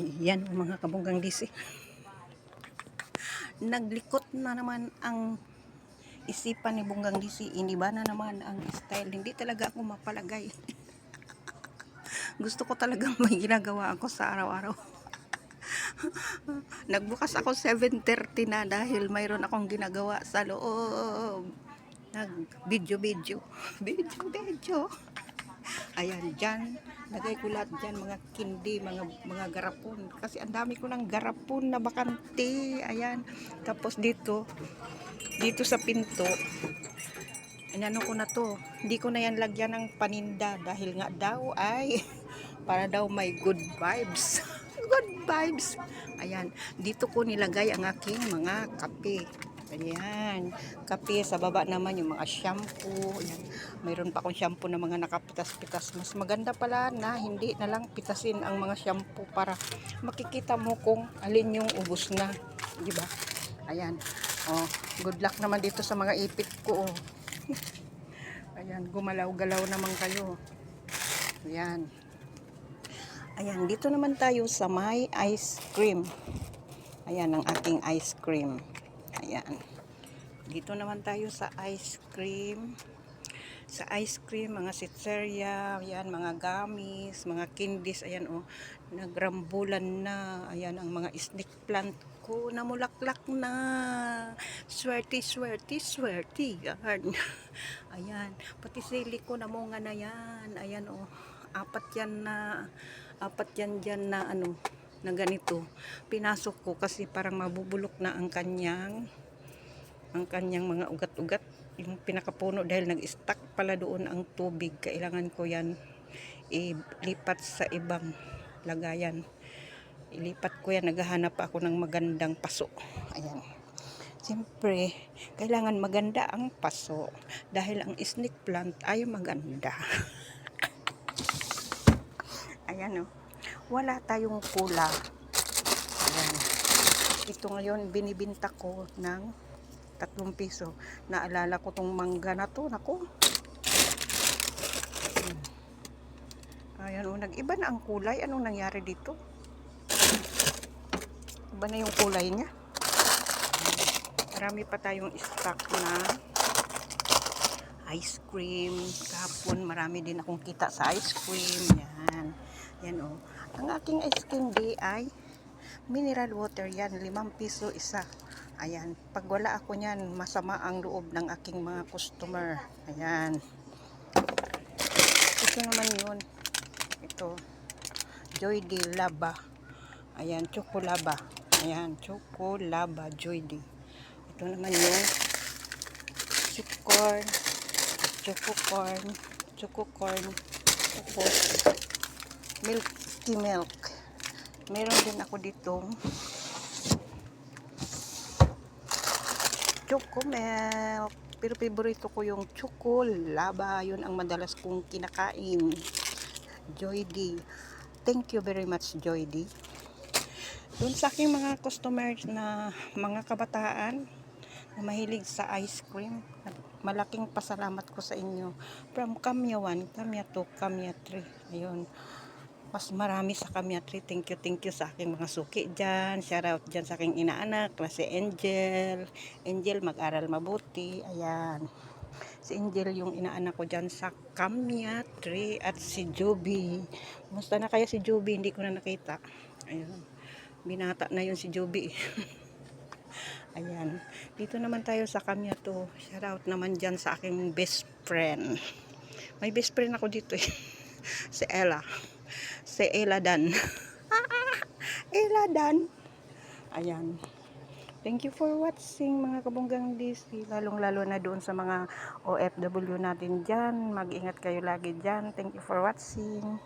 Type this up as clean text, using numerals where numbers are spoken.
Ayan mga kabunggang DC. Naglikot na naman ang isipan ni Bunggang DC. Iniba na naman ang style. Hindi talaga ako mapalagay. Gusto ko talagang may ginagawa ako sa araw-araw. Nagbukas ako 7:30 na dahil mayroon akong ginagawa sa loob. Nag-video. Video. Ayan, dyan. Lagay ko lahat dyan, mga kindi, mga garapon. Kasi ang dami ko ng garapon na bakante. Ayan. Tapos dito sa pinto, inano ko na to. Hindi ko na yan lagyan ng paninda dahil nga daw ay para daw may good vibes. Good vibes. Ayan. Dito ko nilagay ang aking mga kape. Ayan. Kape. Sa baba naman yung mga shampoo. Ayan. Mayroon pa akong shampoo na mga nakapitas-pitas. Mas maganda pala na hindi na lang pitasin ang mga shampoo para makikita mo kung alin yung ubos na. Diba? Ayan. Oh, good luck naman dito sa mga ipit ko. Oh. Ayan. Gumalaw-galaw naman kayo. Ayan. Ayan. Dito naman tayo sa may ice cream. Ayan ang aking ice cream. Ayan. Dito naman tayo sa ice cream. Sa ice cream, mga sitseria, ayan, mga gummies, mga candies, ayan oh, nagrambulan na. Ayan ang mga snake plant ko, namulaklak na. Swerte. Yan. Ayan, pati sili ko namunga na yan. Ayan oh, apat yan dyan na ano, na ganito. Pinasok ko kasi parang mabubulok na ang kanyang mga ugat-ugat, yung pinakapuno dahil nag-stuck pala doon ang tubig. Kailangan ko yan ilipat sa ibang lagayan. Ilipat ko yan, naghahanap ako ng magandang paso. Ayan. Siyempre, kailangan maganda ang paso dahil ang snake plant ay maganda. Ayan o. Wala tayong kula. Ayan. Ito ngayon, binibinta ko ng 3 piso. Naalala ko tong mangga na to. Naku. Ayan o, nag-iba na ang kulay. Anong nangyari dito? Iba na yung kulay niya. Marami pa tayong stock na ice cream. Kahapon, marami din akong kita sa ice cream. Yan. Yan o. Ang aking ice cream di ay mineral water yan. 5 piso isa. Ayan, pag wala ako niyan, masama ang loob ng aking mga customer. Ayan. Ito naman yun. Ito. Joy D Laba. Ayan, Chocolaba. Ayan, Chocolaba Joy D. Ito naman yung Choco corn. Tapos milky milk. Meron din ako ditong Choco milk. Pero favorito ko yung Chocolaba. Yun ang madalas kong kinakain. Joy D. Thank you very much, Joy D. Doon sa aking mga customers na mga kabataan na mahilig sa ice cream, malaking pasalamat ko sa inyo. From Kamya 1, Kamya 2, Kamya 3. Ayun. Mas marami sa Kamya 3. Thank you sa aking mga suki dyan. Shout out dyan sa aking inaanak na si Angel. Angel, mag-aral mabuti. Ayan. Si Angel yung inaanak ko dyan sa Kamya 3. At si Joby. Musta na kaya si Joby? Hindi ko na nakita. Ayan. Binata na yun si Joby. Ayan. Dito naman tayo sa Kamya 2. Shout out naman dyan sa aking best friend. May best friend ako dito eh. Si Ella. Si Ella Dan. Ella Dan. Ayan. Thank you for watching mga kabunggang DC. Lalong-lalo na doon sa mga OFW natin dyan. Mag-ingat kayo lagi dyan. Thank you for watching.